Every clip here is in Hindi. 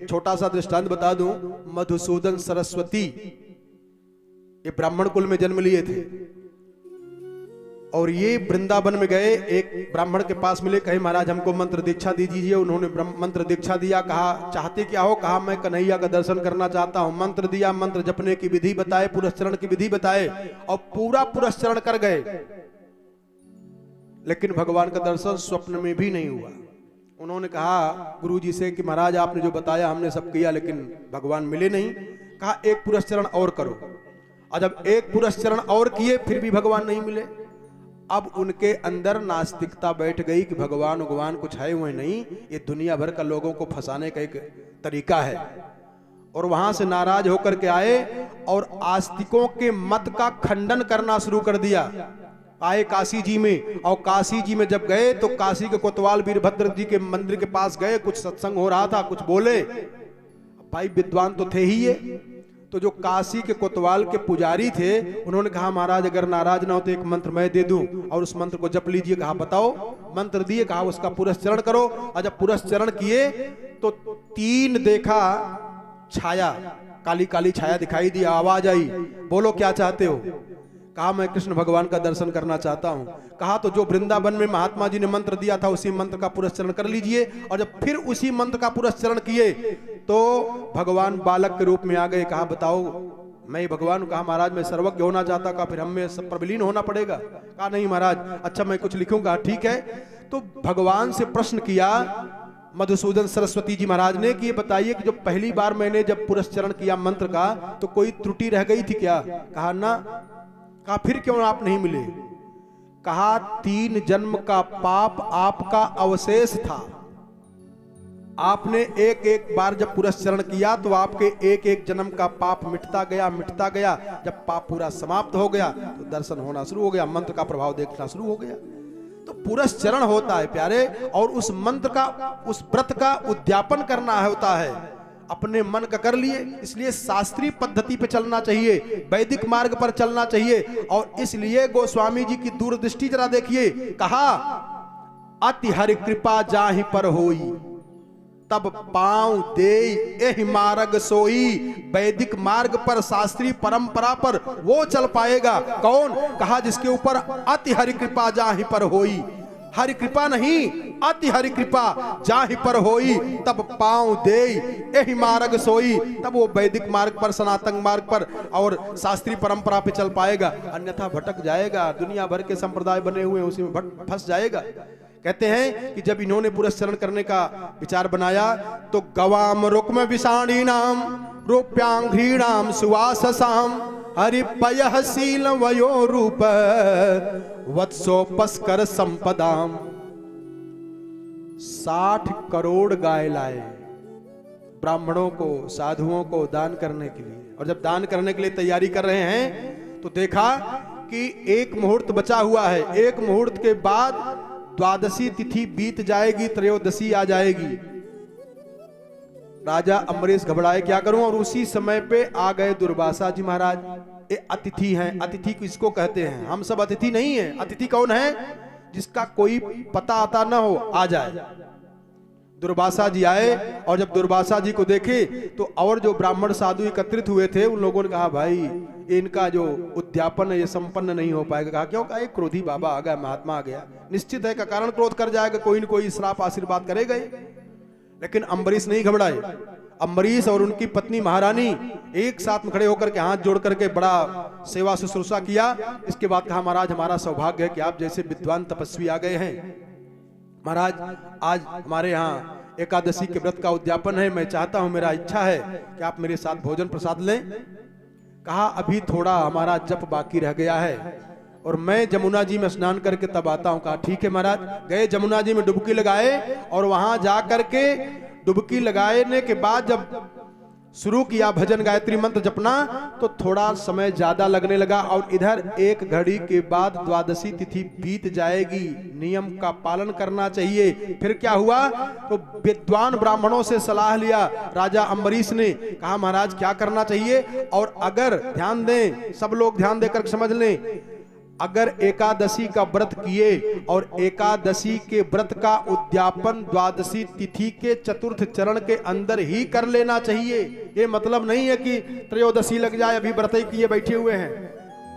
छोटा सा दृष्टांत बता दूं, मधुसूदन सरस्वती ये ब्राह्मण कुल में जन्म लिए थे और ये वृंदावन में गए, एक ब्राह्मण के पास मिले, कहे महाराज हमको मंत्र दीक्षा दीजिए। उन्होंने मंत्र दीक्षा दिया। कहा चाहते क्या हो? कहा मैं कन्हैया का दर्शन करना चाहता हूं। मंत्र दिया, मंत्र जपने की विधि बताए, पुरस्चरण की विधि बताए और पूरा पुरस्चरण कर गए, लेकिन भगवान का दर्शन स्वप्न में भी नहीं हुआ। उन्होंने कहा गुरुजी से कि महाराज आपने जो बताया हमने सब किया, लेकिन भगवान मिले नहीं। कहा एक पुरस्चरण और करो। और जब एक पुरस्चरण और किए फिर भी भगवान नहीं मिले। अब उनके अंदर नास्तिकता बैठ गई कि भगवान कुछ है हुए नहीं, ये दुनिया भर का लोगों को फंसाने का एक तरीका है। और वहां से नाराज होकर के आए और आस्तिकों के मत का खंडन करना शुरू कर दिया। आए काशी जी में, और काशी जी में जब गए तो काशी के कोतवाल वीरभद्र जी के मंदिर के पास गए, कुछ सत्संग हो रहा था, कुछ बोले। भाई विद्वान तो थे ही ये, तो जो काशी के कोतवाल के पुजारी थे उन्होंने कहा महाराज अगर नाराज ना हो तो एक मंत्र मैं दे दूं और उस मंत्र को जप लीजिए। कहा बताओ। मंत्र दिए, कहा उसका पुरस्चरण करो। और जब पुरस्चरण किए तो 3 देखा छाया, काली काली छाया दिखाई दी। आवाज आई, बोलो क्या चाहते हो? कहा मैं कृष्ण भगवान का दर्शन करना चाहता हूं। कहा तो जो वृंदावन में महात्मा जी ने मंत्र दिया था उसी मंत्र का पुरस्चरण कर लीजिए। और जब फिर उसी मंत्र का पुरस्चरण किए तो भगवान बालक के रूप में आ गए। कहा बताओ मैं भगवान। कहा महाराज मैं सर्वज्ञ होना चाहता। कहा फिर हमें सब पर विलीन होना पड़ेगा। कहा नहीं महाराज, अच्छा मैं कुछ लिखूंगा। ठीक है। तो भगवान से प्रश्न किया मधुसूदन सरस्वती जी महाराज ने कि ये बताइए कि जो पहली बार मैंने जब पुरस्चरण किया मंत्र का तो कोई त्रुटि रह गई थी क्या? कहा ना। कहा फिर क्यों आप नहीं मिले? कहा 3 जन्म का पाप आपका अवशेष था। आपने एक एक बार जब पुरस्चरण किया तो आपके एक एक जन्म का पाप मिटता गया। जब पाप पूरा समाप्त हो गया तो दर्शन होना शुरू हो गया, मंत्र का प्रभाव देखना शुरू हो गया। तो पुरस्चरण होता है प्यारे, और उस मंत्र का, उस व्रत का उद्यापन करना होता है। अपने मन का कर लिए, इसलिए शास्त्रीय पद्धति पे चलना चाहिए, वैदिक मार्ग पर चलना चाहिए। और इसलिए गोस्वामी जी की दूरदृष्टि जरा देखिए। कहा अति हरि कृपा जाहि पर होई, तब पांव दे एहि मार्ग सोई। वैदिक मार्ग पर, शास्त्रीय परंपरा पर वो चल पाएगा कौन? कहा जिसके ऊपर अति हरि कृपा जाहि पर होई। हरि कृपा नहीं, अति हरि कृपा जाहि पर होई, तब पांव दे एहि मार्ग सोई। तब वो वैदिक मार्ग पर, सनातन मार्ग पर और शास्त्रीय परंपरा पे चल पाएगा, अन्यथा भटक जाएगा। दुनिया भर के संप्रदाय बने हुए उसी में फंस जाएगा। कहते हैं कि जब इन्होंने पुरस्चरण करने का विचार बनाया तो गवाम रुक्म विषाणी नाम रूप्यांघ्रीणाम सुवाससाम हरिपयः शील वयो रूप वत्सोपस्कर संपदाम। 60 करोड़ गाय लाए ब्राह्मणों को, साधुओं को दान करने के लिए। और जब दान करने के लिए तैयारी कर रहे हैं तो देखा कि एक मुहूर्त बचा हुआ है। एक मुहूर्त के बाद द्वादशी तिथि बीत जाएगी, त्रयोदशी आ जाएगी। राजा अम्बरीश घबराए क्या करूं, और उसी समय पे आ गए दुर्वासा जी महाराज। ये अतिथि हैं। अतिथि किसको कहते हैं? हम सब अतिथि नहीं है। अतिथि कौन है? जिसका कोई पता आता ना हो, आ जाए। दुर्वासा जी आए और जब दुर्वासा जी को देखे तो और जो ब्राह्मण साधु एकत्रित हुए थे उन लोगों ने कहा भाई इनका जो उद्यापन है ये संपन्न नहीं हो पाएगा। कहा क्यों? कहा एक क्रोधी बाबा आ गया, महात्मा आ गया, निश्चित है का कारण क्रोध कर जाएगा, कोई न कोई श्राप आशीर्वाद करेगा ही। लेकिन अम्बरीश नहीं घबराए। अम्बरीश और उनकी पत्नी महारानी एक साथ में खड़े होकर के हाथ जोड़ करके बड़ा सेवा शुश्रूषा किया। इसके बाद कहा महाराज हमारा सौभाग्य है कि आप जैसे विद्वान तपस्वी आ गए हैं। महाराज आज हमारे यहाँ एकादशी के व्रत का उद्यापन है, मैं चाहता हूं, मेरा इच्छा है कि आप मेरे साथ भोजन प्रसाद लें। कहा अभी थोड़ा हमारा जप बाकी रह गया है और मैं जमुना जी में स्नान करके तब आता हूं। कहा ठीक है महाराज। गए जमुना जी में डुबकी लगाए और वहां जा करके डुबकी लगाने के बाद जब शुरू किया भजन गायत्री मंत्र जपना तो थोड़ा समय ज्यादा लगने लगा। और इधर 1 घड़ी के बाद द्वादशी तिथि बीत जाएगी, नियम का पालन करना चाहिए। फिर क्या हुआ तो विद्वान ब्राह्मणों से सलाह लिया राजा अम्बरीश ने। कहा महाराज क्या करना चाहिए? और अगर ध्यान दें, सब लोग ध्यान देकर समझ लें, अगर एकादशी का व्रत किए और एकादशी के व्रत का उद्यापन द्वादशी तिथि के चतुर्थ चरण के अंदर ही कर लेना चाहिए। ये मतलब नहीं है कि त्रयोदशी लग जाए अभी व्रत ही किए बैठे हुए हैं।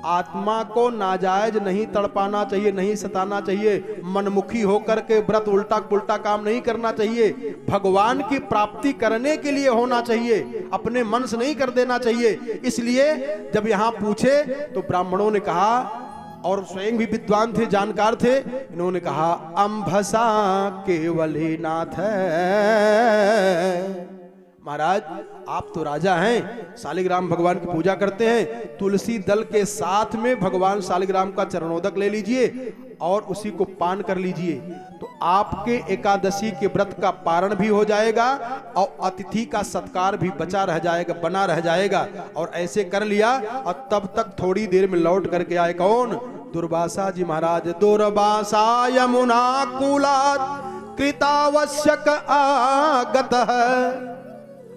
आत्मा को नाजायज नहीं तड़पाना चाहिए, नहीं सताना चाहिए, मनमुखी होकर के व्रत उल्टा पुल्टा काम नहीं करना चाहिए। भगवान की प्राप्ति करने के लिए होना चाहिए, अपने मन से नहीं कर देना चाहिए। इसलिए जब यहां पूछे तो ब्राह्मणों ने कहा, और स्वयं भी विद्वान थे, जानकार थे, इन्होंने कहा अंभसा केवली नाथ है। महाराज आप तो राजा हैं, शालिग्राम भगवान की पूजा करते हैं, तुलसी दल के साथ में भगवान शालिग्राम का चरणोदक ले लीजिए और उसी को पान कर लीजिए, तो आपके एकादशी के व्रत का पारण भी हो जाएगा और अतिथि का सत्कार भी बचा रह जाएगा, बना रह जाएगा। और ऐसे कर लिया और तब तक थोड़ी देर में लौट करके आए कौन? दुर्वासा जी महाराज। दुर्वासा यमुना कूलात् कृतावश्यक आगत है।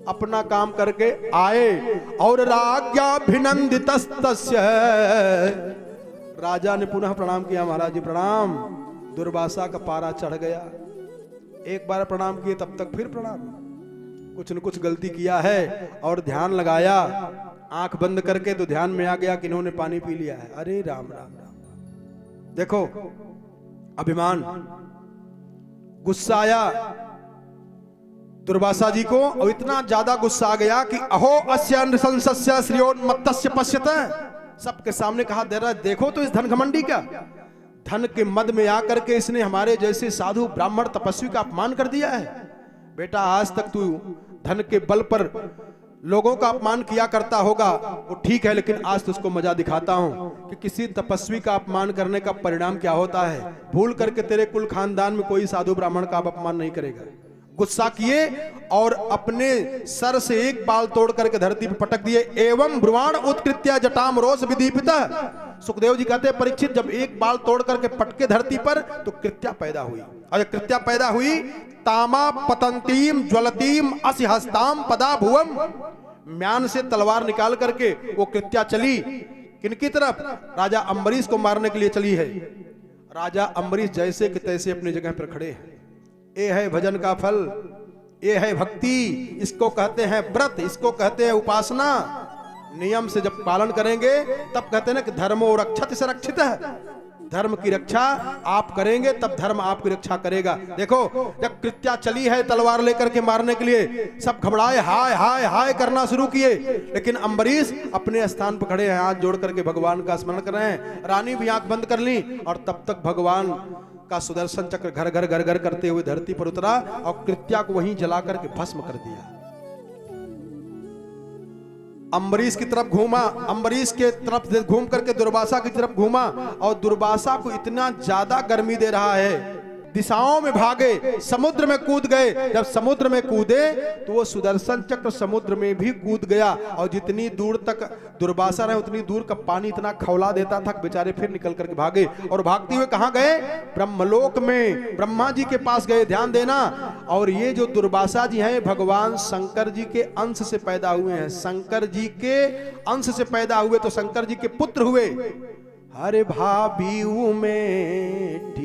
अपना काम करके आए और राज्ञाभिनंदितस्तस्य, राजा ने पुनः प्रणाम किया, महाराज जी प्रणाम। दुर्वासा का पारा चढ़ गया, एक बार प्रणाम किए तब तक फिर प्रणाम। कुछ न कुछ गलती किया है और ध्यान लगाया, आंख बंद करके तो ध्यान में आ गया कि इन्होंने पानी पी लिया है। अरे राम राम राम। देखो अभिमान, गुस्सा आया दुर्वासा जी को, और इतना ज्यादा गुस्सा आ गया कि अहो अस्य नृशंसस्य श्रियोन्मत्तस्य पश्यत, सबके सामने कहा, दे रहा देखो तो इस धन घमंडी का, धन के मद में आकर के इसने हमारे जैसे साधु ब्राह्मण तपस्वी का अपमान कर दिया है। बेटा आज तक तू धन के बल पर लोगों का अपमान किया करता होगा, वो ठीक है, लेकिन आज तो उसको मजा दिखाता हूं कि किसी तपस्वी का अपमान करने का परिणाम क्या होता है। भूल करके तेरे कुल खानदान में कोई साधु ब्राह्मण का अपमान नहीं करेगा। गुस्सा किए और अपने सर से एक बाल तोड़ करके धरती पर पटक दिए। एवं ब्रुवाण उत्कृत्य जटाम रोष विदीपिता। सुखदेव जी कहते हैं परीक्षित जब एक बाल तोड़ करके पटके धरती पर तो कृत्या पैदा हुई, और कृत्या पैदा हुई तामा पतंतीम ज्वलतीम असहस्ताम पदा भुवम। म्यान से तलवार निकाल करके वो कृत्या चली किनकी तरफ? राजा अम्बरीश को मारने के लिए चली है। राजा अम्बरीश जैसे कि तैसे अपनी जगह पर खड़े हैं। ये है भजन का फल, ये है भक्ति, इसको कहते हैं व्रत, इसको कहते हैं उपासना। नियम से जब पालन करेंगे तब कहते हैं ना कि धर्मो रक्षति से रक्षित है। धर्म की रक्षा आप करेंगे तब धर्म आपकी रक्षा करेगा। देखो जब कृत्या चली है तलवार लेकर के मारने के लिए, सब घबराए, हाय हाय हाय करना शुरू किए, लेकिन अम्बरीश अपने स्थान पर खड़े हैं, हाथ जोड़ करके भगवान का स्मरण कर रहे हैं। रानी भी आंख बंद कर ली और तब तक भगवान का सुदर्शन चक्र घर घर घर घर करते हुए धरती पर उतरा और कृत्या को वहीं जला करके भस्म कर दिया। अम्बरीश की तरफ घूमा, अम्बरीश के तरफ घूम करके दुर्वासा की तरफ घूमा, और दुर्वासा को इतना ज्यादा गर्मी दे रहा है, दिशाओं में भागे, समुद्र में कूद गए। जब समुद्र में कूदे तो वो सुदर्शन चक्र समुद्र में भी कूद गया, और जितनी दूर तक दुर्वासा रहे उतनी दूर का पानी इतना खौला देता था, बेचारे फिर निकल करके भागे। और भागते हुए कहां गए? ब्रह्मलोक में ब्रह्मा जी के पास गए। ध्यान देना, और ये जो दुर्वासा जी हैं भगवान शंकर जी के अंश से पैदा हुए हैं। शंकर जी के अंश से पैदा हुए तो शंकर जी के पुत्र हुए। हरे भाभी में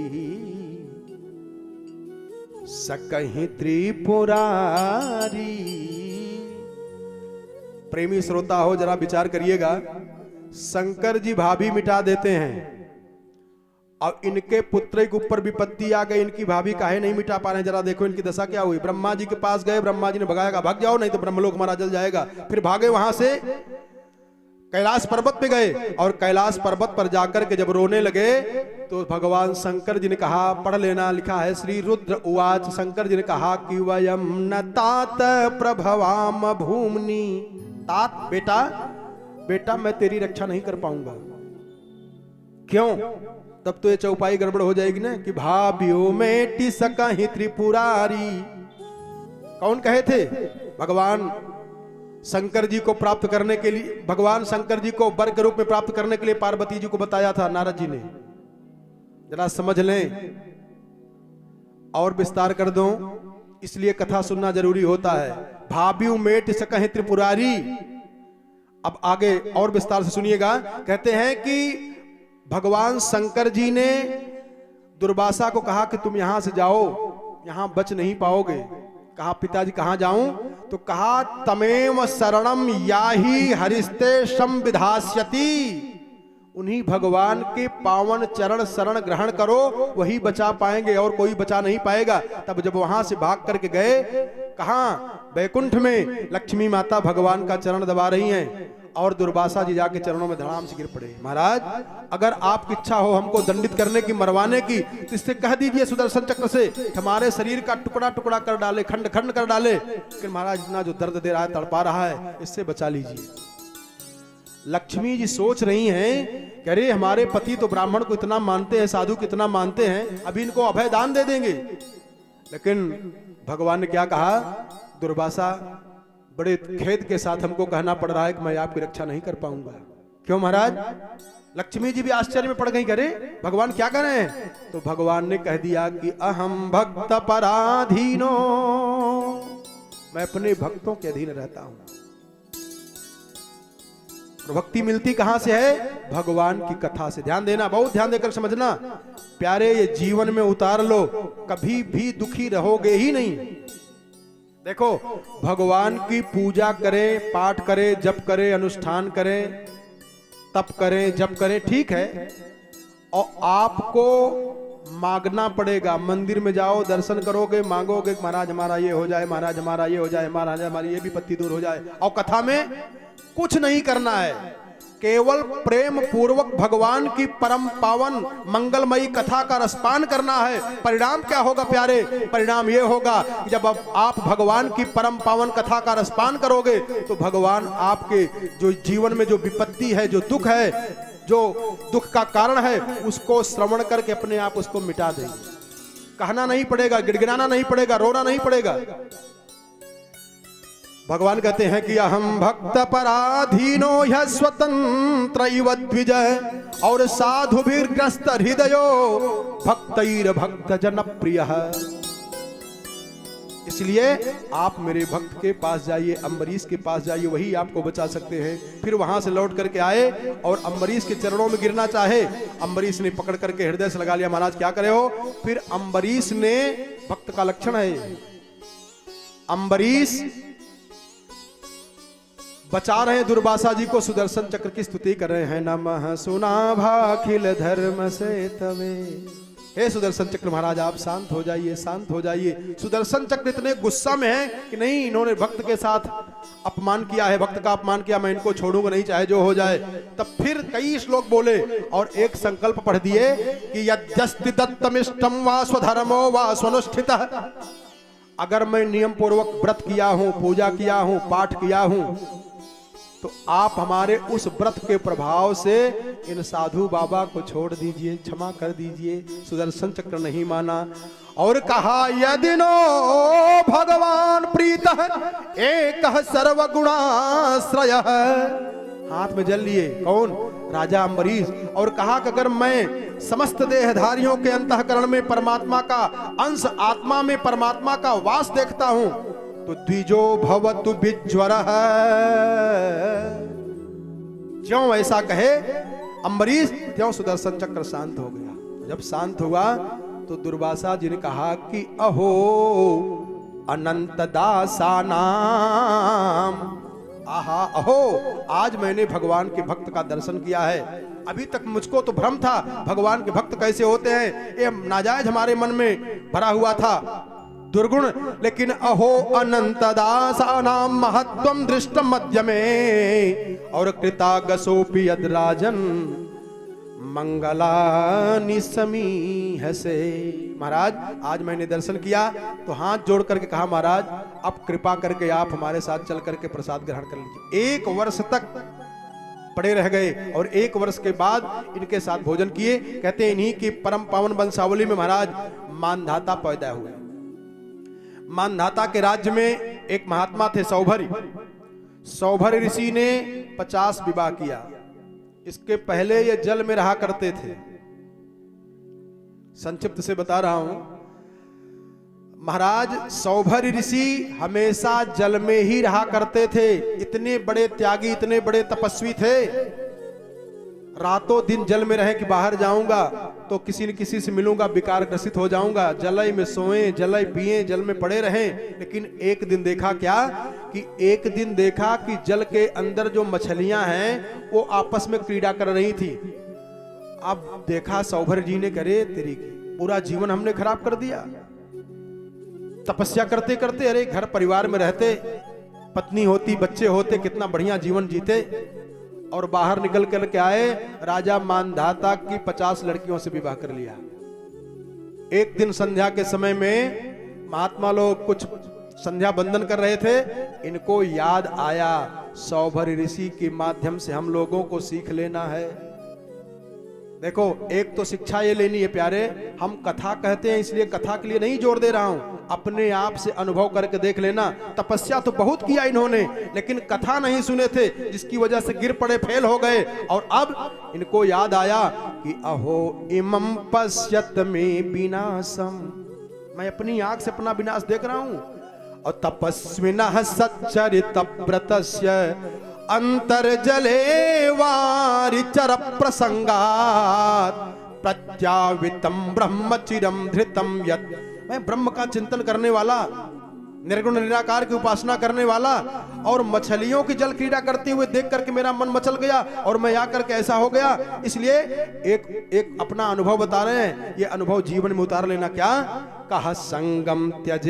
सकहीं त्रिपुरारी। प्रेमी श्रोता हो जरा विचार करिएगा, शंकर जी भाभी मिटा देते हैं, अब इनके पुत्र के ऊपर विपत्ति आ गई, इनकी भाभी काहे नहीं मिटा पा रहे? जरा देखो इनकी दशा क्या हुई। ब्रह्मा जी के पास गए, ब्रह्मा जी ने भगाया, भाग जाओ नहीं तो ब्रह्मलोक हमारा जल जाएगा। फिर भागे वहां से कैलाश पर्वत पे गए, और कैलाश पर्वत पर जाकर के जब रोने लगे तो भगवान शंकर जी ने कहा, पढ़ लेना, लिखा है श्री रुद्र उवाच। शंकर जी ने कहा कि वयम न तात प्रभवाम भूमनि। तात बेटा, बेटा मैं तेरी रक्षा नहीं कर पाऊंगा। क्यों? तब तो ये चौपाई गड़बड़ हो जाएगी ना कि भाभ्यो में टिसकहि त्रिपुरारी। कौन कहे थे? भगवान शंकर जी को प्राप्त करने के लिए, भगवान शंकर जी को वर के रूप में प्राप्त करने के लिए पार्वती जी को बताया था नारद जी ने। जरा समझ लें और विस्तार कर दूं, इसलिए कथा सुनना जरूरी होता है। भाभ्यू मेट सकहि त्रिपुरारी। अब आगे और विस्तार से सुनिएगा। कहते हैं कि भगवान शंकर जी ने दुर्वासा को कहा कि तुम यहां से जाओ, यहां बच नहीं पाओगे। कहा पिताजी कहां जाऊं? तो कहा तमेव शरणम याहि हरिस्ते संविधास्यति, उन्हीं भगवान के पावन चरण शरण ग्रहण करो, वही बचा पाएंगे और कोई बचा नहीं पाएगा। तब जब वहां से भाग करके गए, कहां? वैकुंठ में लक्ष्मी माता भगवान का चरण दबा रही हैं और दुर्वासा जी जाके चरणों में धड़ाम से गिर पड़े। महाराज अगर आपकी इच्छा हो हमको दंडित करने की, मरवाने की, तो इससे कह दीजिए सुदर्शन चक्र से हमारे शरीर का टुकड़ा टुकड़ा कर डाले, खंड खंड कर डाले। लेकिन महाराज इतना जो दर्द दे रहा है, तड़पा रहा है, इससे बचा लीजिए। लक्ष्मी जी सोच रही हैं कि अरे हमारे पति तो ब्राह्मण को इतना मानते हैं, साधु को इतना मानते हैं, अभी इनको अभय दान दे देंगे। लेकिन भगवान ने क्या कहा? दुर्वासा बड़े खेद के साथ हमको कहना पड़ रहा है कि मैं आपकी रक्षा नहीं कर पाऊंगा। क्यों महाराज? लक्ष्मी जी भी आश्चर्य में पड़ गई, करे भगवान क्या कर रहे हैं? तो भगवान ने कह दिया कि अहम भक्त पराधीनो, मैं अपने भक्तों के अधीन रहता हूं। भक्ति मिलती कहां से है? भगवान की कथा से। ध्यान देना, बहुत ध्यान देकर समझना प्यारे, ये जीवन में उतार लो, कभी भी दुखी रहोगे ही नहीं। देखो भगवान की पूजा करें, पाठ करें, जप करें, अनुष्ठान करें, तप करें, जप करें, ठीक है, और आपको मांगना पड़ेगा। मंदिर में जाओ, दर्शन करोगे, मांगोगे महाराज हमारा ये हो जाए, महाराज हमारा ये हो जाए, महाराज हमारी ये विपत्ति दूर हो जाए। और कथा में कुछ नहीं करना है, केवल प्रेम पूर्वक भगवान की परम पावन मंगलमयी कथा का रसपान करना है। परिणाम क्या होगा प्यारे? परिणाम ये होगा जब आप भगवान की परम पावन कथा का रसपान करोगे तो भगवान आपके जो जीवन में जो विपत्ति है, जो दुख है, जो दुख का कारण है, उसको श्रवण करके अपने आप उसको मिटा देंगे। कहना नहीं पड़ेगा, गिड़गिड़ाना नहीं पड़ेगा, रोना नहीं पड़ेगा। भगवान कहते हैं कि अहम भक्त पराधीनो ह्य स्वतंत्र इव द्विजय, और साधुभिर्ग्रस्त हृदयो भक्तैर भक्त जन प्रिय। इसलिए आप मेरे भक्त के पास जाइए, अम्बरीश के पास जाइए, वही आपको बचा सकते हैं। फिर वहां से लौट करके आए और अम्बरीश के चरणों में गिरना चाहे, अम्बरीश ने पकड़ करके हृदय से लगा लिया, महाराज क्या करे हो? फिर अम्बरीश ने, भक्त का लक्षण है, अम्बरीश बचा रहे दुर्वासा जी को, सुदर्शन चक्र की स्तुति कर रहे हैं। नमः सुनाभाखिल धर्म से तवे, हे सुदर्शन चक्र महाराज आप शांत हो जाइए, शांत हो जाइए। सुदर्शन चक्र इतने गुस्सा में है कि नहीं, इन्होंने भक्त के साथ अपमान किया है, भक्त का अपमान किया, मैं इनको छोड़ूंगा नहीं, चाहे जो हो जाए। तब फिर कई श्लोक बोले और एक संकल्प पढ़ दिए कि यद्यस्ति दत्तमिष्टम वा स्वधर्मो वा स्वनुष्ठितः, अगर मैं नियम पूर्वक व्रत किया हूं, पूजा किया हूं, पाठ किया हूं, तो आप हमारे उस व्रत के प्रभाव से इन साधु बाबा को छोड़ दीजिए, क्षमा कर दीजिए। सुदर्शन चक्र नहीं माना और कहा यदि नो भगवान प्रीतः एकः सर्वगुणाश्रयः, हाथ में जल लिए कौन? राजा अम्बरीश। और कहा कि अगर मैं समस्त देहधारियों के अंतःकरण में परमात्मा का अंश, आत्मा में परमात्मा का वास देखता हूं, तो द्विजो भवतु विज्वरः, ज्यों ऐसा कहे अम्बरीश, त्यों सुदर्शन चक्र शांत हो गया। जब शांत हुआ तो दुर्वासा जी ने कहा कि अहो अनंत दासानाम, आहा अहो, आज मैंने भगवान के भक्त का दर्शन किया है। अभी तक मुझको तो भ्रम था भगवान के भक्त कैसे होते हैं, ये नाजायज हमारे मन में भरा हुआ था दुर्गुण। लेकिन अहो अनंत दासानाम महत्वम दृष्टम मध्य में, और कृतागसोपि यद्राजन मंगलानि समीहसे। महाराज आज मैंने दर्शन किया तो हाथ जोड़ करके कहा महाराज अब कृपा करके आप हमारे साथ चल करके प्रसाद ग्रहण कर लीजिए। 1 वर्ष तक पड़े रह गए और 1 वर्ष के बाद इनके साथ भोजन किए। कहते हैं इन्हीं की परम पावन वंशावली में महाराज मानधाता पैदा हुए। मानधाता के राज्य में एक महात्मा थे सौभरी। सौभरी ऋषि ने 50 विवाह किया। इसके पहले ये जल में रहा करते थे। संक्षिप्त से बता रहा हूं। महाराज सौभरी ऋषि हमेशा जल में ही रहा करते थे। इतने बड़े त्यागी, इतने बड़े तपस्वी थे। रातों दिन जल में रहे कि बाहर जाऊंगा तो किसी न किसी से मिलूंगा, विकार ग्रसित हो जाऊंगा, जलय में सोए, जलय पिए, जल में पड़े रहें। लेकिन एक दिन देखा क्या कि एक दिन देखा कि जल के अंदर जो मछलियां हैं वो आपस में क्रीड़ा कर रही थी। अब देखा सौभर जी ने, करे तेरी पूरा जीवन हमने खराब कर दिया। तपस्या करते करते, अरे घर परिवार में रहते, पत्नी होती, बच्चे होते, कितना बढ़िया जीवन जीते, और बाहर निकल कर के आए, राजा मानधाता की 50 लड़कियों से विवाह कर लिया। एक दिन संध्या के समय में महात्मा लोग कुछ संध्या बंदन कर रहे थे, इनको याद आया सौभर ऋषि के माध्यम से हम लोगों को सीख लेना है। देखो, एक तो शिक्षा ये लेनी है प्यारे, हम कथा कहते हैं इसलिए कथा के लिए नहीं जोर दे रहा हूं, अपने आप से अनुभव करके देख लेना। तपस्या तो बहुत किया इन्होंने, लेकिन कथा नहीं सुने थे, जिसकी वजह से गिर पड़े, फेल हो गए। और अब इनको याद आया कि अहो इमं पश्यत में विनाशम, मैं अपनी आंख से अपना विनाश देख रहा हूं। और तपस्विनः सच्चरित व्रतस्य अंतर्जले वारिचर प्रसंगात प्रत्यावितम ब्रह्मचिरम धृतम यत्, मैं ब्रह्म का चिंतन करने वाला, निर्गुण निराकार की उपासना करने वाला, और मछलियों की जल क्रीड़ा करते हुए देख करके मेरा मन मचल गया और मैं आकर के ऐसा हो गया। इसलिए एक अपना अनुभव बता रहे हैं, ये अनुभव जीवन में उतार लेना। क्या कहा? संगम त्यजेत,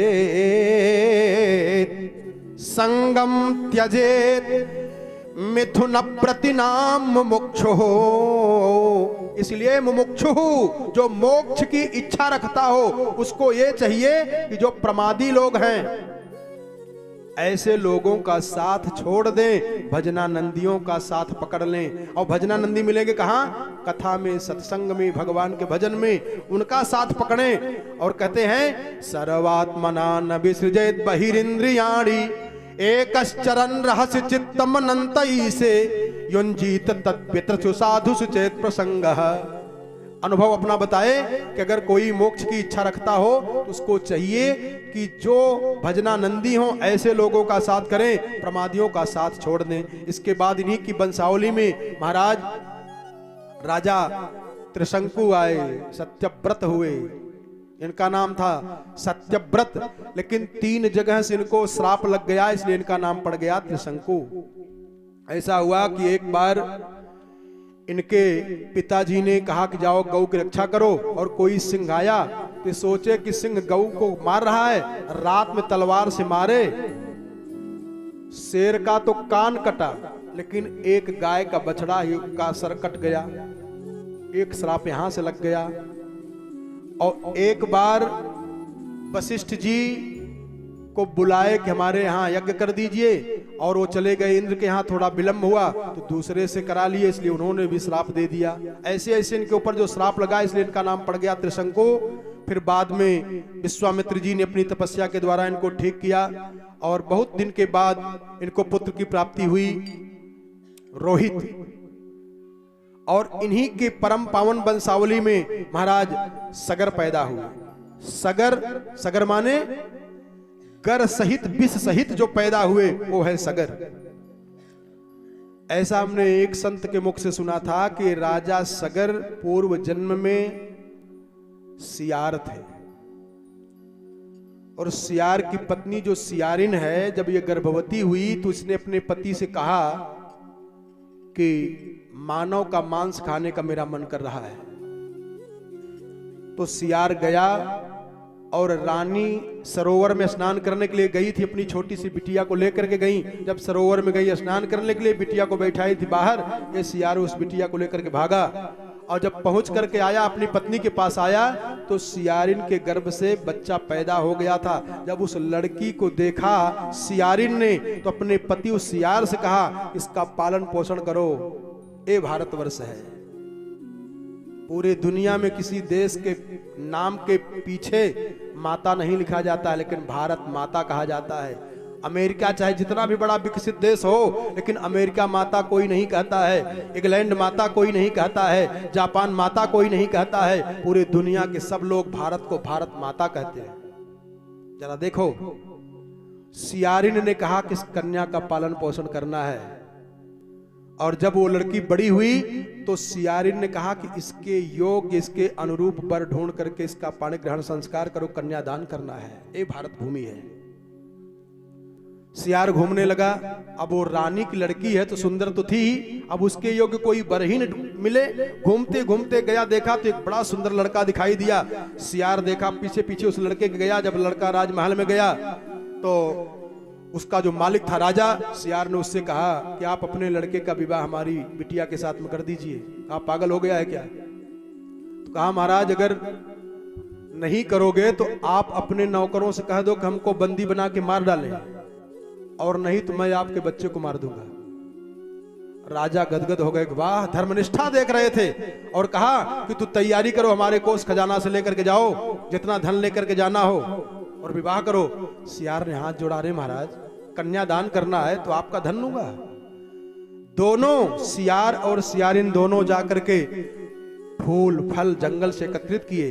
संगम त्यजेत मिथुन प्रतिनाम मुमुक्षु। इसलिए मुमुक्षु जो मोक्ष की इच्छा रखता हो उसको ये चाहिए कि जो प्रमादी लोग हैं ऐसे लोगों का साथ छोड़ दें, भजनानंदियों का साथ पकड़ लें। और भजनानंदी मिलेंगे कहां? कथा में, सत्संग में, भगवान के भजन में, उनका साथ पकड़ें। और कहते हैं सर्वात्मना न विसृजेत बहिरिंद्रियाणि एकश्चरन् रहस्य चित्तम अनंतई से युंजीत तद्वित्रसु साधुसु चेत प्रसंगः। अनुभव अपना बताए कि अगर कोई मोक्ष की इच्छा रखता हो तो उसको चाहिए कि जो भजनानंदी हो ऐसे लोगों का साथ करें, प्रमादियों का साथ छोड़ दें। इसके बाद इन्हीं की वंशावली में महाराज राजा त्रिशंकु आए, सत्यव्रत हुए, इनका नाम था सत्यव्रत। लेकिन 3 जगह से इनको श्राप लग गया, इसलिए इनका नाम पड़ गया त्रिशंकु। ऐसा हुआ कि एक बार इनके पिताजी ने कहा कि जाओ गौ की रक्षा करो, और कोई सिंह आया तो सोचे कि सिंह गौ को मार रहा है, रात में तलवार से मारे। शेर का तो कान कटा, लेकिन एक गाय का बछड़ा ही का सर कट गया। एक श्राप यहां से लग गया। और एक बार वशिष्ठ जी को बुलाए कि हमारे यहाँ यज्ञ कर दीजिए, और वो चले गए इंद्र के यहाँ, थोड़ा विलंब हुआ तो दूसरे से करा लिए, इसलिए उन्होंने भी श्राप दे दिया। ऐसे ऐसे इनके ऊपर जो श्राप लगा, इसलिए इनका नाम पड़ गया त्रिशंकु। फिर बाद में विश्वामित्र जी ने अपनी तपस्या के द्वारा इनको ठीक किया, और बहुत दिन के बाद इनको पुत्र की प्राप्ति हुई, रोहित। और इन्हीं के परम पावन वंशावली में महाराज सगर पैदा हुए। सगर, सगर माने गर सहित, विष सहित जो पैदा हुए वो है सगर। ऐसा हमने एक संत के मुख से सुना था कि राजा सगर पूर्व जन्म में सियार थे, और सियार की पत्नी जो सियारिन है, जब ये गर्भवती हुई तो इसने अपने पति से कहा कि मानव का मांस खाने का मेरा मन कर रहा है। तो सियार गया और रानी सरोवर में स्नान करने के लिए गई थी, अपनी छोटी सी बिटिया को लेकर के गई। जब सरोवर में गई स्नान करने के लिए, बिटिया को बैठाई थी बाहर, ये सियार उस बिटिया को लेकर के भागा। और जब पहुंच करके आया, अपनी पत्नी के पास आया, तो सियारिन के गर्भ से बच्चा पैदा हो गया था। जब उस लड़की को देखा सियारिन ने, तो अपने पति उस सियार से कहा इसका पालन पोषण करो, ये भारतवर्ष है। पूरी दुनिया में किसी देश के नाम के पीछे माता नहीं लिखा जाता, लेकिन भारत माता कहा जाता है। अमेरिका चाहे जितना भी बड़ा विकसित देश हो, लेकिन अमेरिका माता कोई नहीं कहता है, इंग्लैंड माता कोई नहीं कहता है, जापान माता कोई नहीं कहता है। पूरी दुनिया के सब लोग भारत को भारत माता कहते हैं। जरा देखो, सियारिन ने कहा कि इस कन्या का पालन पोषण करना है, और जब वो लड़की बड़ी हुई तो सियारिन ने कहा कि इसके योग्य, इसके अनुरूप वर ढूंढ करके इसका पाणी ग्रहण संस्कार करो, कन्यादान करना है। ये भारत भूमि है। सियार घूमने लगा। अब वो रानी की लड़की है तो सुंदर तो थी ही, अब उसके योग्य कोई वर ही न मिले। घूमते घूमते गया, देखा तो एक बड़ा सुंदर लड़का दिखाई दिया। सियार देखा, पीछे पीछे उस लड़के के गया। जब लड़का राजमहल में गया तो उसका जो मालिक था राजा, सियार ने उससे कहा कि आप अपने लड़के का विवाह हमारी बिटिया के साथ में कर दीजिए। कहा पागल हो गया है क्या? तो कहा महाराज अगर नहीं करोगे तो आप अपने नौकरों से कह दो कि हमको बंदी बना के मार डालें, और नहीं तो मैं आपके बच्चे को मार दूंगा। राजा गदगद हो गए, वाह धर्मनिष्ठा देख रहे थे, और कहा कि तू तैयारी करो, हमारे कोष खजाना से लेकर के जाओ, जितना धन लेकर के जाना हो, और विवाह करो। सियार ने हाथ जोड़ा, रे महाराज कन्यादान करना है तो आपका धन लूंगा। दोनों सियार और सियारिन दोनों जाकर के फूल फल जंगल से एकत्रित किए,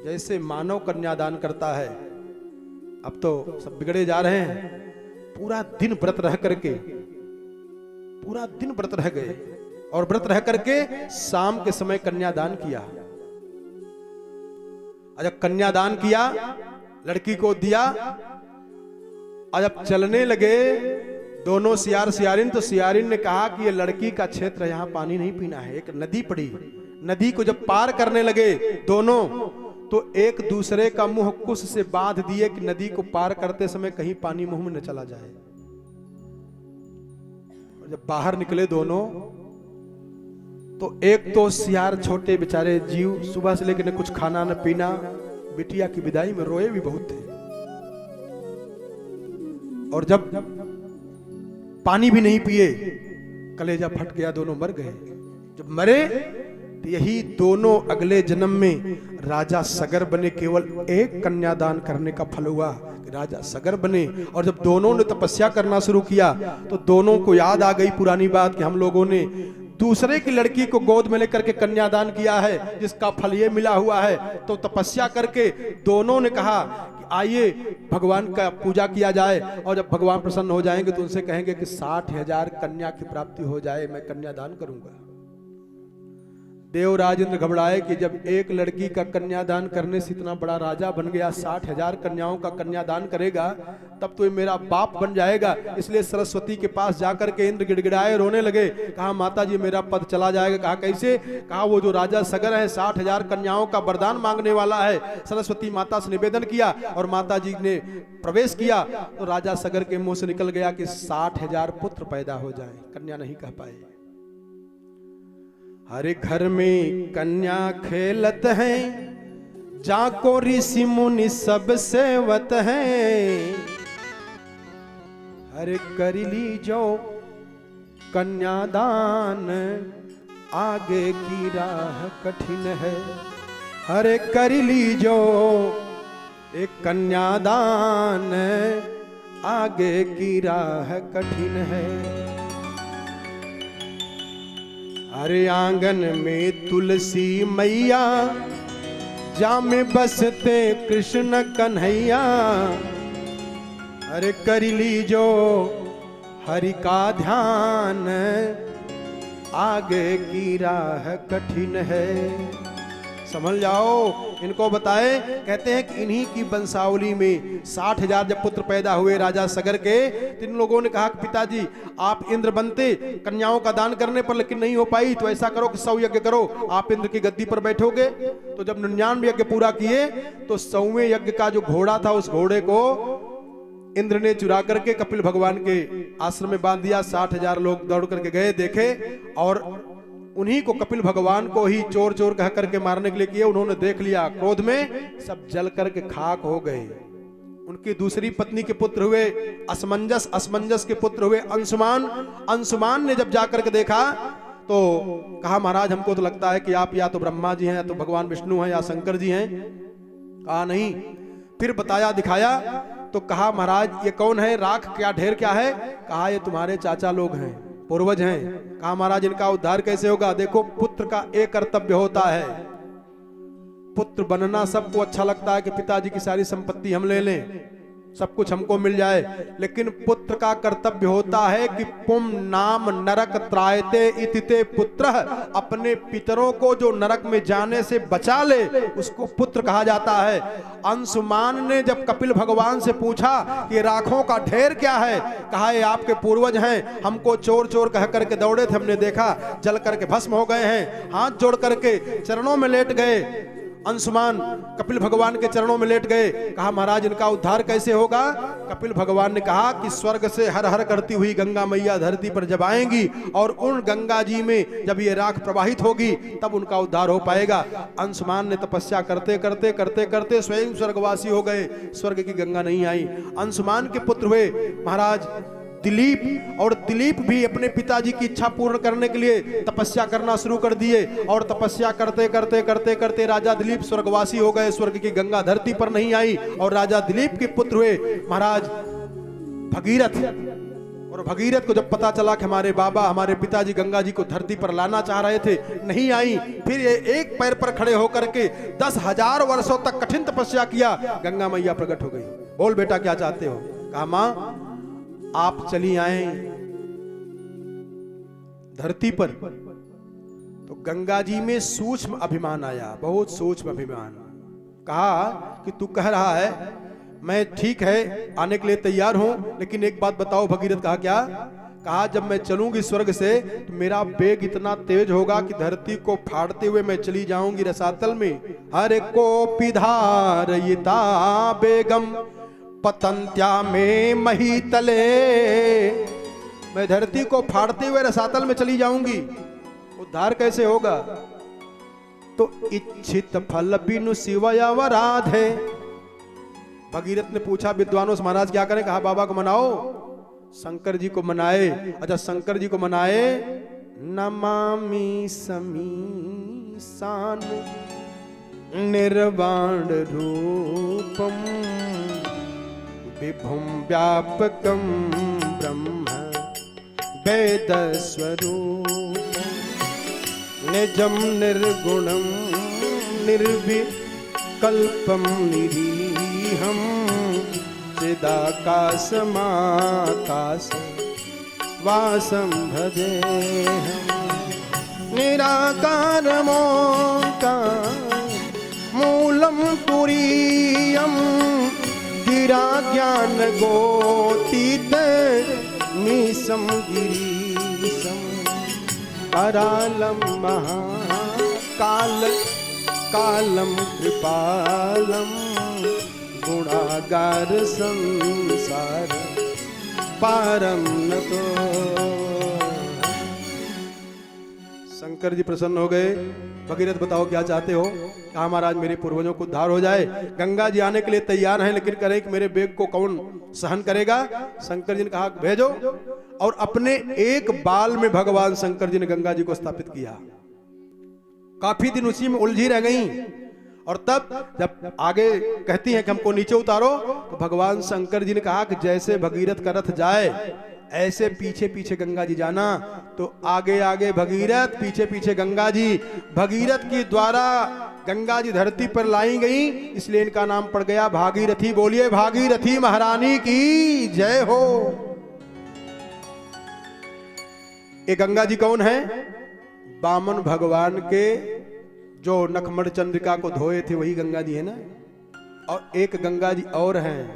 जैसे मानव कन्यादान करता है। अब तो सब बिगड़े जा रहे हैं। पूरा दिन व्रत रह करके, पूरा दिन व्रत रह गए, और व्रत रह करके शाम के समय कन्यादान किया। जब कन्यादान किया, लड़की को दिया, और जब चलने लगे दोनों सियार सियारिन, तो सियारिन ने कहा कि ये लड़की का क्षेत्र, यहां पानी नहीं पीना है। एक नदी पड़ी, नदी को जब पार करने लगे दोनों, तो एक दूसरे का मुंह कुश से बांध दिए कि नदी को पार करते समय कहीं पानी मुंह में न चला जाए। और जब बाहर निकले दोनों, तो एक तो सियार छोटे बेचारे जीव, सुबह से लेकर न कुछ खाना न पीना, बिटिया की विदाई में रोए भी बहुत थे। और जब पानी भी नहीं पिए, कलेजा फट गया, दोनों मर गए। जब मरे तो यही दोनों अगले जन्म में राजा सगर बने। केवल एक कन्यादान करने का फल हुआ कि राजा सगर बने। और जब दोनों ने तपस्या करना शुरू किया तो दोनों को याद आ गई पुरानी बात कि हम लोगों ने दूसरे की लड़की को गोद में लेकर के कन्यादान किया है, जिसका फल ये मिला हुआ है। तो तपस्या करके दोनों ने कहा कि आइए भगवान का पूजा किया जाए, और जब भगवान प्रसन्न हो जाएंगे तो उनसे कहेंगे कि 60,000 कन्या की प्राप्ति हो जाए, मैं कन्यादान करूंगा। देवराज इंद्र घबराए कि जब एक लड़की का कन्यादान करने से इतना बड़ा राजा बन गया, 60,000 कन्याओं का कन्यादान करेगा, तब तो ये मेरा बाप बन जाएगा। इसलिए सरस्वती के पास जाकर के इंद्र गिड़गिड़ाए, रोने लगे। कहा माता जी मेरा पद चला जाएगा। कहा कैसे? कहा वो जो राजा सगर है 60,000 कन्याओं का वरदान मांगने वाला है। सरस्वती माता से निवेदन किया और माता जी ने प्रवेश किया, तो राजा सगर के मुंह से निकल गया कि 60,000 पुत्र पैदा हो जाए, कन्या नहीं कह पाए। हरे घर में कन्या खेलत है, जाको ऋषि मुनि सब सेवत है। हरे कर लीजो कन्यादान, आगे की राह कठिन है। हरे कर लीजो एक कन्यादान, आगे की राह कठिन है। अरे आंगन में तुलसी मैया, जा में बसते कृष्ण कन्हैया। अरे कर लीजो हरि का ध्यान, आगे की राह कठिन है। समझ जाओ, इनको बताए। कहते हैं कि इन्हीं की वंशावली में 60,000 जब पुत्र पैदा हुए राजा सगर के, तो इन लोगों ने कहा कि पिताजी आप इंद्र बनते कन्याओं का दान करने पर, लेकिन नहीं हो पाई, तो ऐसा करो कि 100 यज्ञ करो, आप इंद्र की गद्दी पर बैठोगे। तो जब 99 यज्ञ पूरा किए, तो 100वें यज्ञ का जो घोड़ा था, उस घोड़े को इंद्र ने चुरा करके कपिल भगवान के आश्रम में बांध दिया। 60,000 लोग दौड़ करके गए, देखे, और उन्हीं को कपिल भगवान को ही चोर चोर कह करके मारने के लिए किए। उन्होंने देख लिया, क्रोध में सब जल करके खाक हो गए। उनकी दूसरी पत्नी के पुत्र हुए असमंजस, असमंजस के पुत्र हुए अंशुमान। अंशुमान ने जब जाकर के देखा तो कहा महाराज हमको तो लगता है कि आप या तो ब्रह्मा जी हैं, या तो भगवान विष्णु हैं, या शंकर जी हैं। कहा नहीं। फिर बताया, दिखाया, तो कहा महाराज ये कौन है, राख क्या ढेर क्या है? कहा ये तुम्हारे चाचा लोग हैं, पूर्वज हैं। कहा महाराज इनका उद्धार कैसे होगा? देखो पुत्र का एक कर्तव्य होता है, पुत्र बनना सबको अच्छा लगता है कि पिताजी की सारी संपत्ति हम ले लें, सब कुछ हमको मिल जाए, लेकिन पुत्र का कर्तव्य होता है कि पुम नाम नरक त्रायते इतिते पुत्र, अपने पितरों को जो नरक में जाने से बचा ले उसको पुत्र कहा जाता है। अंशुमान ने जब कपिल भगवान से पूछा कि राखों का ढेर क्या है, कहा ये आपके पूर्वज हैं, हमको चोर चोर कह करके दौड़े थे, हमने देखा जल करके भस्म हो गए हैं। हाथ जोड़ करके चरणों में लेट गए अंशुमान, कपिल भगवान के चरणों में लेट गए। कहा महाराज इनका उद्धार कैसे होगा? कपिल भगवान ने कहा कि स्वर्ग से हर हर करती हुई गंगा मैया धरती पर जब आएंगी और उन गंगा जी में जब ये राख प्रवाहित होगी तब उनका उद्धार हो पाएगा। अंशुमान ने तपस्या करते करते करते करते स्वयं स्वर्गवासी हो गए, स्वर्ग की गंगा नहीं आई। अंशुमान के पुत्र हुए महाराज दिलीप, और दिलीप भी अपने पिताजी की इच्छा पूर्ण करने के लिए तपस्या करना शुरू कर दिए, और तपस्या करते करते करते करते राजा दिलीप स्वर्गवासी हो गए, स्वर्ग की गंगा धरती पर नहीं आई। और राजा दिलीप के पुत्र हुए महाराज भगीरथ, और भगीरथ को जब पता चला कि हमारे बाबा हमारे पिताजी गंगा जी को धरती पर लाना चाह रहे थे, नहीं आई, फिर ये एक पैर पर खड़े होकर के 10,000 वर्षों तक कठिन तपस्या किया, गंगा मैया प्रकट हो गई। बोल बेटा क्या चाहते हो? कहा मां आप चली आए धरती पर। तो गंगा जी में सूक्ष्म अभिमान आया, बहुत सूक्ष्म अभिमान। कहा कि तू कह रहा है मैं ठीक है आने के लिए तैयार हूं, लेकिन एक बात बताओ। भगीरथ कहा क्या? कहा जब मैं चलूंगी स्वर्ग से तो मेरा वेग इतना तेज होगा कि धरती को फाड़ते हुए मैं चली जाऊंगी रसातल में। हर को पिधारयिता बेगम पतंत्या में मही तले, मैं धरती को फाड़ते हुए रसातल में चली जाऊंगी, उद्धार कैसे होगा? तो इच्छित फल बिनु शिवयावराध है। भगीरथ ने पूछा विद्वानों से महाराज क्या करें? कहा बाबा को मनाओ, शंकर जी को मनाए। अच्छा शंकर जी को मनाए। नमामि समीसान निर्वाण रूपम विभुम व्यापकम ब्रह्म वेद स्वरूपम निजम निर्गुणम निर्विकल्पम निरीहम चिदाकाशमाकाश वासं भजेऽहम् निराकारमोङ्कार मूलं तुरीयम् गिरा ज्ञान गोतीत मीशं गिरीशं करालं महाकाल कालं कृपालं गुणागार संसार पारम न तो। शंकर जी प्रसन्न हो गए। भगीरथ बताओ क्या चाहते हो? कहा महाराज मेरे पूर्वजों को उद्धार हो जाए, गंगा जी आने के लिए तैयार हैं, लेकिन करें कि मेरे वेग को कौन सहन करेगा? शंकर जी ने कहा भेजो, और अपने एक बाल में भगवान शंकर जी ने गंगा जी को स्थापित किया। काफी दिन उसी में उलझी रह गई, और तब जब आगे कहती हैं कि हमको नीचे उतारो, तो भगवान शंकर जी ने कहा कि जैसे भगीरथ का रथ जाए ऐसे पीछे पीछे गंगा जी जाना। तो आगे आगे भगीरथ, पीछे पीछे गंगा जी। भगीरथ के द्वारा गंगा जी धरती पर लाई गई, इसलिए इनका नाम पड़ गया भागीरथी। बोलिए भागीरथी महारानी की जय हो। ये गंगा जी कौन है? वामन भगवान के जो नखमण चंद्रिका को धोए थे वही गंगा जी है ना। और एक गंगा जी और हैं,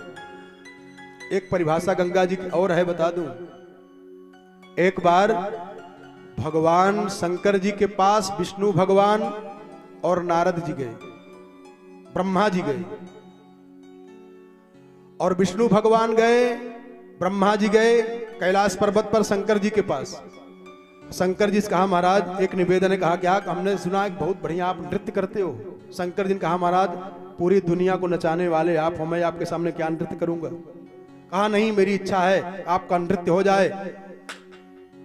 एक परिभाषा गंगा जी की और है, बता दूं। एक बार भगवान शंकर जी के पास विष्णु भगवान और नारद जी गए, ब्रह्मा जी गए, और विष्णु भगवान गए, ब्रह्मा जी गए कैलाश पर्वत पर शंकर जी के पास। शंकर जी से कहा महाराज एक निवेदन है। कहा क्या? हमने सुना है बहुत बढ़िया आप नृत्य करते हो। शंकर जी ने कहा महाराज पूरी दुनिया को नचाने वाले आप हो, मैं आपके सामने क्या नृत्य करूंगा? कहा नहीं मेरी इच्छा है आपका नृत्य हो जाए।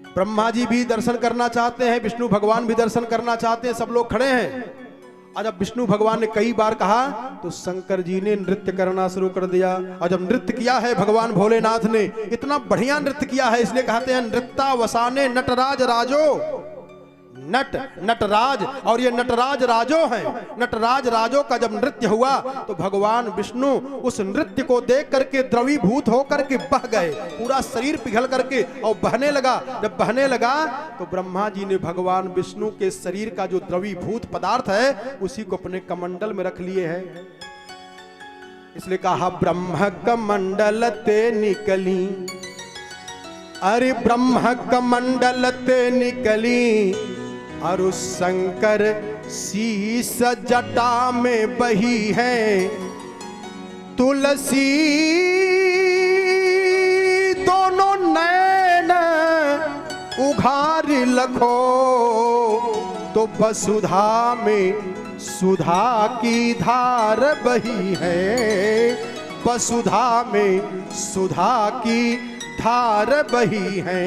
ब्रह्मा जी भी दर्शन करना चाहते हैं, विष्णु भगवान भी दर्शन करना चाहते हैं, सब लोग खड़े हैं। और जब विष्णु भगवान ने कई बार कहा तो शंकर जी ने नृत्य करना शुरू कर दिया। और जब नृत्य किया है भगवान भोलेनाथ ने, इतना बढ़िया नृत्य किया है, इसलिए कहते हैं नृत्ता वसाने नटराज राजो नट, नटराज, और ये नटराज राजो हैं। नटराज राजो का जब नृत्य हुआ तो भगवान विष्णु उस नृत्य को देख करके द्रवीभूत होकर के बह गए, पूरा शरीर पिघल करके और बहने लगा। जब बहने लगा तो ब्रह्मा जी ने भगवान विष्णु के शरीर का जो द्रवीभूत पदार्थ है उसी को अपने कमंडल में रख लिए हैं। इसलिए कहा ब्रह्म कमंडल ते निकली, अरे ब्रह्म कमंडल ते निकली, और शंकर शीस जटा में बही है, तुलसी दोनों नैन उघार लखो, तो वसुधा में सुधा की धार बही है, वसुधा में सुधा की धार बही है।